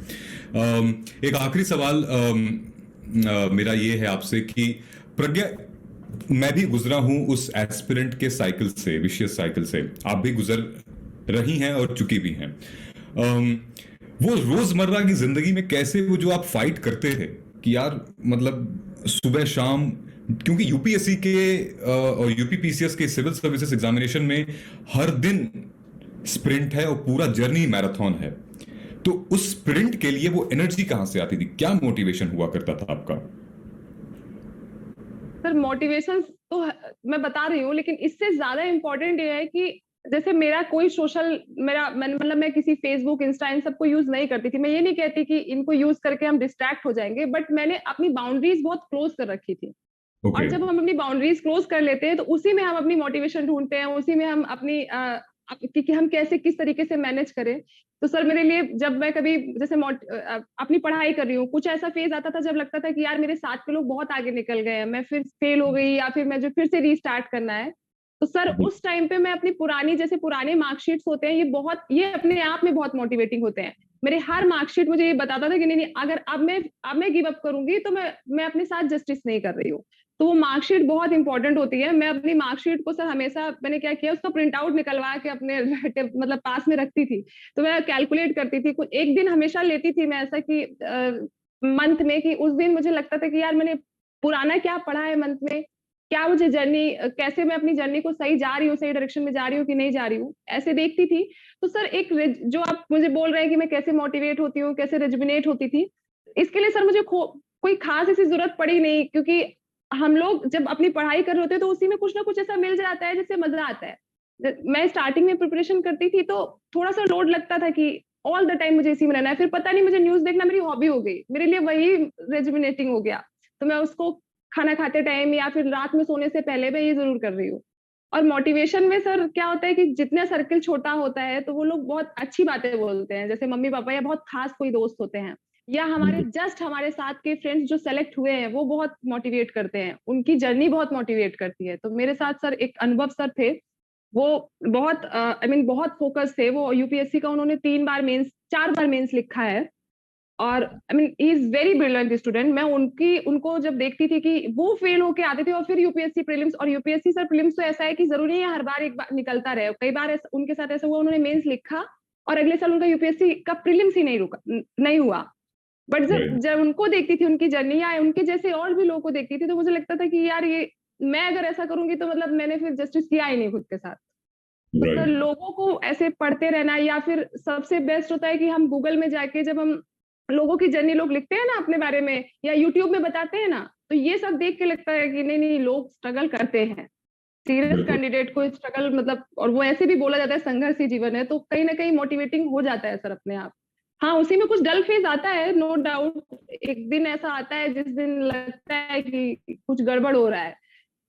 एक आखिरी सवाल मेरा ये है आपसे कि प्रज्ञा, मैं भी गुजरा हूं उस एस्पिरेंट के साइकिल से, विशियस साइकिल से। आप भी गुजर रही हैं और चुकी भी हैं। वो रोजमर्रा की जिंदगी में कैसे वो जो आप फाइट करते थे कि यार मतलब सुबह शाम, क्योंकि यूपीएससी के और यूपीपीसीएस के सिविल सर्विसेज एग्जामिनेशन में हर दिन स्प्रिंट है और पूरा जर्नी मैराथन है, तो उस स्प्रिंट के लिए वो एनर्जी कहां से आती थी? क्या मोटिवेशन हुआ करता था आपका? सर मोटिवेशन तो मैं बता रही हूँ, लेकिन इससे ज्यादा इम्पोर्टेंट ये है कि जैसे मेरा कोई सोशल, मतलब मैं किसी फेसबुक इंस्टा इन सबको यूज नहीं करती थी। मैं ये नहीं कहती कि इनको यूज करके हम डिस्ट्रैक्ट हो जाएंगे, बट मैंने अपनी बाउंड्रीज बहुत क्लोज कर रखी थी। और जब हम अपनी बाउंड्रीज क्लोज कर लेते हैं तो उसी में हम अपनी मोटिवेशन ढूंढते हैं, उसी में हम अपनी कि हम कैसे किस तरीके से मैनेज करें। तो सर मेरे लिए जब मैं कभी जैसे अपनी पढ़ाई कर रही हूँ, कुछ ऐसा फेज आता था जब लगता था कि यार मेरे साथ के लोग बहुत आगे निकल गए हैं, मैं फिर फेल हो गई या फिर मुझे फिर से रीस्टार्ट करना है, तो सर उस टाइम पे मैं अपनी पुरानी, जैसे पुराने मार्कशीट्स होते हैं, ये अपने आप में बहुत मोटिवेटिंग होते हैं। मेरे हर मार्कशीट मुझे ये बताता था कि नहीं अगर अब मैं गिव अप करूंगी तो मैं अपने साथ जस्टिस नहीं कर रही हूँ। तो वो मार्कशीट बहुत इंपॉर्टेंट होती है। मैं अपनी मार्कशीट को सर हमेशा मैंने क्या किया, उसका प्रिंट आउट निकलवा के अपने मतलब पास में रखती थी। तो मैं कैलकुलेट करती थी, कुछ एक दिन हमेशा लेती थी मैं ऐसा कि मंथ में, कि उस दिन मुझे लगता था कि यार मैंने पुराना क्या पढ़ा है मंथ में, क्या मुझे जर्नी, कैसे मैं अपनी जर्नी को सही जा रही हूँ, सही डायरेक्शन में जा रही हूँ कि नहीं जा रही हूँ, ऐसे देखती थी। तो सर एक जो आप मुझे बोल रहे हैं कि मैं कैसे मोटिवेट होती हूँ, कैसे रेजुमिनेट होती थी, इसके लिए सर मुझे कोई खास ऐसी जरूरत पड़ी नहीं, क्योंकि हम लोग जब अपनी पढ़ाई कर रहे होते हैं तो उसी में कुछ ना कुछ ऐसा मिल जाता है जिससे मजा आता है। मैं स्टार्टिंग में प्रिपरेशन करती थी तो थोड़ा सा लोड लगता था कि ऑल द टाइम मुझे इसी में रहना है, फिर पता नहीं मुझे न्यूज देखना मेरी हॉबी हो गई, मेरे लिए वही रेजुमिनेटिंग हो गया। तो मैं उसको खाना खाते टाइम या फिर रात में सोने से पहले मैं ये जरूर कर रही हूँ। और मोटिवेशन में सर क्या होता है कि जितना सर्कल छोटा होता है तो वो लोग बहुत अच्छी बातें बोलते हैं, जैसे मम्मी पापा या बहुत खास कोई दोस्त होते हैं, या हमारे साथ के फ्रेंड्स जो सेलेक्ट हुए हैं वो बहुत मोटिवेट करते हैं, उनकी जर्नी बहुत मोटिवेट करती है। तो मेरे साथ सर एक अनुभव सर थे, वो बहुत बहुत फोकस थे। वो यूपीएससी का उन्होंने 4 बार मेंस लिखा है, और he is very brilliant student. मैं उनको जब देखती थी कि वो फेल होके आते थे और फिर यूपीएससी प्रीलिम्स, और यूपीएससी सर प्रीलिम्स तो ऐसा है कि जरूरी है हर बार एक बार निकलता रहे, कई बार उनके साथ ऐसा हुआ उन्होंने मेंस लिखा और अगले साल उनका यूपीएससी का प्रीलिम्स ही नहीं हुआ। बट जब उनको देखती थी, उनकी जर्नी या उनके जैसे और भी लोगों को देखती थी, तो मुझे लगता था कि यार ये मैं अगर ऐसा करूंगी तो मतलब मैंने फिर जस्टिस किया ही नहीं खुद के साथ। तो लोगों को ऐसे पढ़ते रहना, या फिर सबसे बेस्ट होता है कि हम गूगल में जाके जब हम लोगों की जर्नी लोग लिखते हैं ना अपने बारे में, या यूट्यूब में बताते हैं ना, तो ये सब देख के लगता है कि नहीं लोग स्ट्रगल करते हैं, सीरियस कैंडिडेट को स्ट्रगल मतलब, और वो ऐसे भी बोला जाता है संघर्षी जीवन है, तो कहीं ना कहीं मोटिवेटिंग हो जाता है सर अपने आप। हाँ उसी में कुछ डल फेज आता है, नो डाउट, एक दिन ऐसा आता है जिस दिन लगता है कि कुछ गड़बड़ हो रहा है,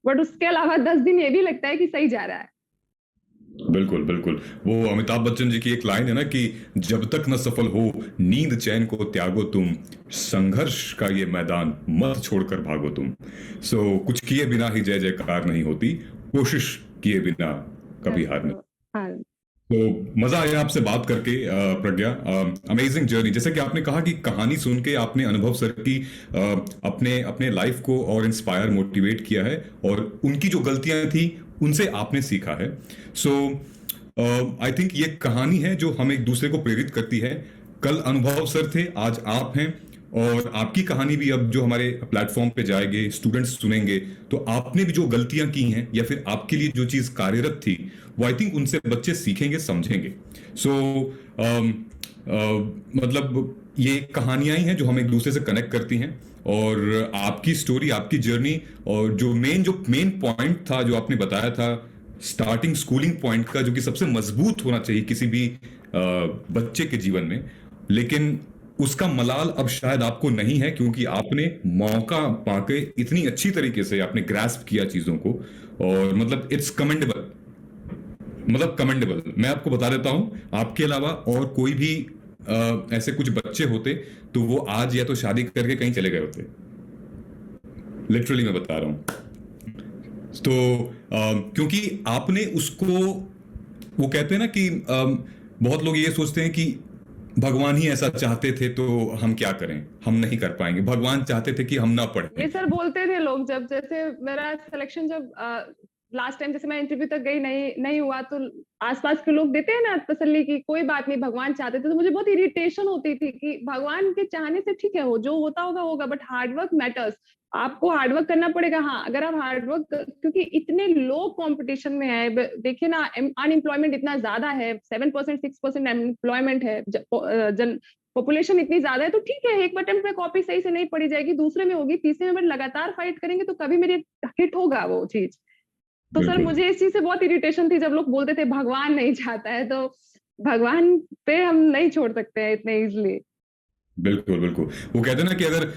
बट उसके अलावा 10 दिन ये भी लगता है कि सही जा रहा है। बिल्कुल बिल्कुल। वो अमिताभ बच्चन जी की एक लाइन है ना कि जब तक न सफल हो नींद चैन को त्यागो तुम, संघर्ष का ये मैदान मत छोड़कर भागो तुम। सो कुछ किए बिना ही जय जयकार नहीं होती, कोशिश किए बिना कभी हार नहीं। तो मजा आया आपसे बात करके प्रज्ञा, अमेजिंग जर्नी। जैसे कि आपने कहा कि कहानी सुन के आपने अनुभव सर की अपने लाइफ को और इंस्पायर मोटिवेट किया है, और उनकी जो गलतियां थी उनसे आपने सीखा है। सो आई थिंक ये कहानी है जो हम एक दूसरे को प्रेरित करती है। कल अनुभव सर थे, आज आप हैं, और आपकी कहानी भी अब जो हमारे प्लेटफॉर्म पे जाएंगे, स्टूडेंट्स सुनेंगे, तो आपने भी जो गलतियां की हैं या फिर आपके लिए जो चीज कार्यरत थी, वो आई थिंक उनसे बच्चे सीखेंगे, समझेंगे। सो मतलब ये कहानियां ही हैं जो हम एक दूसरे से कनेक्ट करती हैं, और आपकी स्टोरी, आपकी जर्नी, और जो मेन पॉइंट था जो आपने बताया था स्टार्टिंग स्कूलिंग पॉइंट का, जो कि सबसे मजबूत होना चाहिए किसी भी बच्चे के जीवन में, लेकिन उसका मलाल अब शायद आपको नहीं है, क्योंकि आपने मौका पाके इतनी अच्छी तरीके से आपने ग्रास्प किया चीजों को, और मतलब इट्स कमेंडेबल मतलब कमेंडेबल। मैं आपको बता देता हूं, आपके अलावा और कोई भी ऐसे कुछ बच्चे होते तो वो आज या तो शादी करके कहीं चले गए होते। लिटरली मैं बता रहा हूं। तो क्योंकि आपने उसको, वो कहते हैं ना कि बहुत लोग ये सोचते हैं कि भगवान ही ऐसा चाहते थे तो हम क्या करें, हम नहीं कर पाएंगे, भगवान चाहते थे कि हम ना पढ़ें। ये सर बोलते थे लोग, जब जैसे मेरा सिलेक्शन जब लास्ट टाइम जैसे मैं इंटरव्यू तक गई, नहीं हुआ, तो आसपास के लोग देते हैं ना तसल्ली की कोई बात नहीं भगवान चाहते थे, तो मुझे बहुत इरिटेशन होती थी कि भगवान के चाहने से ठीक है, हो जो होता होगा होगा, बट हार्डवर्क मैटर्स। आपको हार्डवर्क करना पड़ेगा। हाँ, अगर आप हार्डवर्क, क्योंकि इतने लो कंपटीशन में है, देखिए ना, अनएम्प्लॉयमेंट इतना ज्यादा है, 7% 6% एम्प्लॉयमेंट है, पॉपुलेशन इतनी ज्यादा है, तो ठीक है, एक अटेम्प्ट में कॉपी सही से नहीं पढ़ी जाएगी, दूसरे में होगी, तीसरे में लगातार फाइट करेंगे तो कभी मेरे हिट होगा वो चीज। तो सर मुझे इस चीज से बहुत इरिटेशन थी जब लोग बोलते थे भगवान नहीं चाहता है, तो भगवान पे हम नहीं छोड़ सकते हैं इतने इजिली। बिल्कुल बिल्कुल। वो कहते हैं ना कि अगर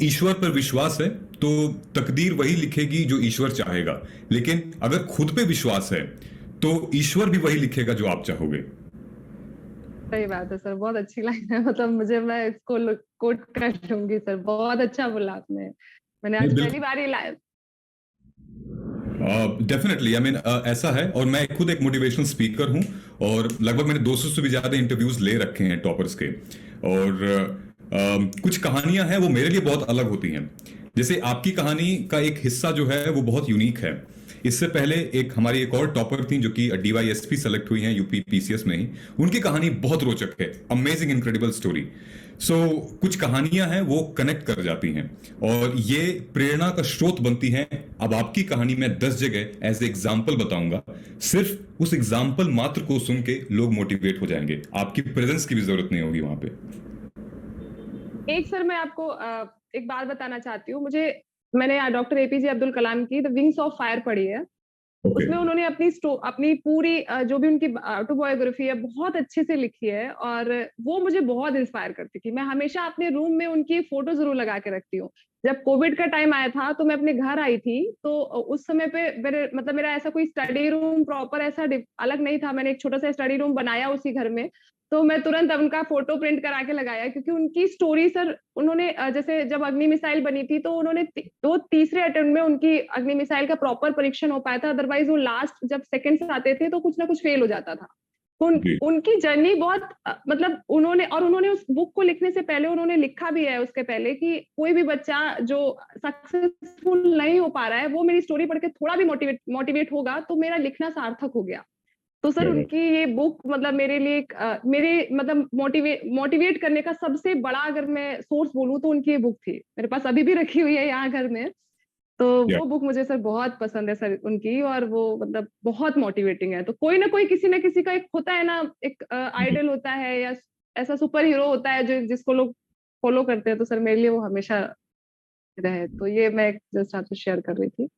ईश्वर पर विश्वास है तो तकदीर वही लिखेगी जो ईश्वर चाहेगा, लेकिन अगर खुद पे विश्वास है तो ईश्वर भी वही लिखेगा जो आप चाहोगे। सही बात है सर, बहुत अच्छी लाइन है, मतलब मैं इसको कोट कर लूंगी सर, बहुत अच्छा बोला आपने। मैंने आज पहली बार ये डेफिनेटली, आई मीन ऐसा है। और मैं खुद एक मोटिवेशनल स्पीकर हूं और लगभग मैंने 200 से भी ज्यादा इंटरव्यूज ले रखे हैं टॉपर्स के, और कुछ कहानियां हैं वो मेरे लिए बहुत अलग होती हैं। जैसे आपकी कहानी का एक हिस्सा जो है वो बहुत यूनिक है। इससे पहले हमारी एक और टॉपर थी जो कि DYSP सेलेक्ट हुई हैं यूपी PCS में ही, उनकी कहानी बहुत रोचक है, अमेजिंग इनक्रेडिबल स्टोरी। सो कुछ कहानियां हैं वो कनेक्ट कर जाती हैं और ये प्रेरणा का स्रोत बनती हैं। अब आपकी कहानी मैं 10 जगह एज ए एग्जाम्पल बताऊंगा, सिर्फ उस एग्जाम्पल मात्र को सुन के लोग मोटिवेट हो जाएंगे, आपकी प्रेजेंस की भी जरूरत नहीं होगी वहां पे। एक सर मैं आपको एक बात बताना चाहती हूँ। मैंने डॉक्टर APJ अब्दुल कलाम की द विंग्स ऑफ फायर पढ़ी है। उसमें उन्होंने अपनी पूरी जो भी उनकी ऑटोबायोग्राफी है बहुत अच्छे से लिखी है, और वो मुझे बहुत इंस्पायर करती थी। मैं हमेशा अपने रूम में उनकी फोटो जरूर लगा के रखती हूँ। जब कोविड का टाइम आया था तो मैं अपने घर आई थी, तो उस समय पे मेरा ऐसा कोई स्टडी रूम प्रॉपर ऐसा अलग नहीं था। मैंने एक छोटा सा स्टडी रूम बनाया उसी घर में, तो मैं तुरंत उनका फोटो प्रिंट करा के लगाया, क्योंकि उनकी स्टोरी सर, उन्होंने जैसे जब अग्नि मिसाइल बनी थी तो उन्होंने तीसरे अटेम्प्ट में उनकी अग्नि मिसाइल का प्रॉपर परीक्षण हो पाया था, अदरवाइज वो लास्ट जब सेकंड्स आते थे तो कुछ ना कुछ फेल हो जाता था। उनकी जर्नी बहुत मतलब उन्होंने उस बुक को लिखने से पहले उन्होंने लिखा भी है उसके पहले कि कोई भी बच्चा जो सक्सेसफुल नहीं हो पा रहा है वो मेरी स्टोरी पढ़ के थोड़ा भी मोटिवेट होगा तो मेरा लिखना सार्थक हो गया। तो सर उनकी ये बुक मतलब मेरे लिए मेरे मतलब मोटिवेट करने का सबसे बड़ा अगर मैं सोर्स बोलूं तो उनकी ये बुक थी। मेरे पास अभी भी रखी हुई है यहाँ घर में। तो वो बुक मुझे सर बहुत पसंद है सर उनकी, और वो मतलब बहुत मोटिवेटिंग है। तो कोई ना कोई किसी ना किसी का एक होता है ना, एक आइडल होता है या ऐसा सुपर हीरो होता है जो जिसको लोग फॉलो करते हैं, तो सर मेरे लिए वो हमेशा रहे। तो ये मैं जस्ट आपसे शेयर कर रही थी।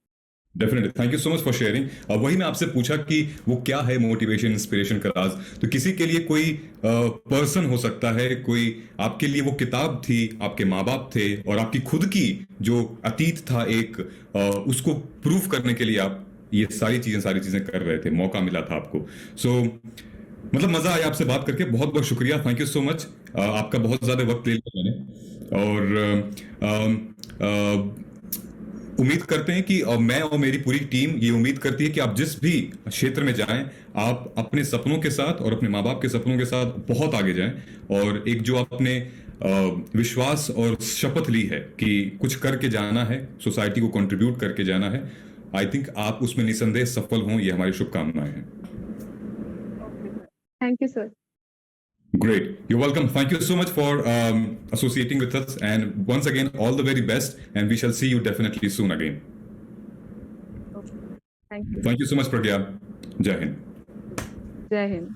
Definitely, thank you so much for sharing. वही मैं आपसे पूछा कि वो क्या है मोटिवेशन इंस्पिरेशन का राज। तो किसी के लिए कोई पर्सन हो सकता है, कोई आपके लिए वो किताब थी, आपके माँ बाप थे, और आपकी खुद की जो अतीत था एक उसको प्रूव करने के लिए आप ये सारी चीजें कर रहे थे, मौका मिला था आपको। सो मतलब मजा आया आपसे बात करके, बहुत बहुत शुक्रिया, थैंक यू सो मच। आपका बहुत ज्यादा वक्त ले लिया मैंने, और उम्मीद करते हैं कि मैं और मेरी पूरी टीम ये उम्मीद करती है कि आप जिस भी क्षेत्र में जाएं, आप अपने सपनों के साथ और अपने माँ बाप के सपनों के साथ बहुत आगे जाएं, और एक जो आपने विश्वास और शपथ ली है कि कुछ करके जाना है, सोसाइटी को कंट्रीब्यूट करके जाना है, आई थिंक आप उसमें निसंदेह सफल हों, ये हमारी शुभकामनाएं हैं। Thank you sir. Great. You're welcome. Thank you so much for associating with us. And once again, all the very best. And we shall see you definitely soon again. Thank you. Thank you so much, Pragya. Jai Hind. Jai Hind.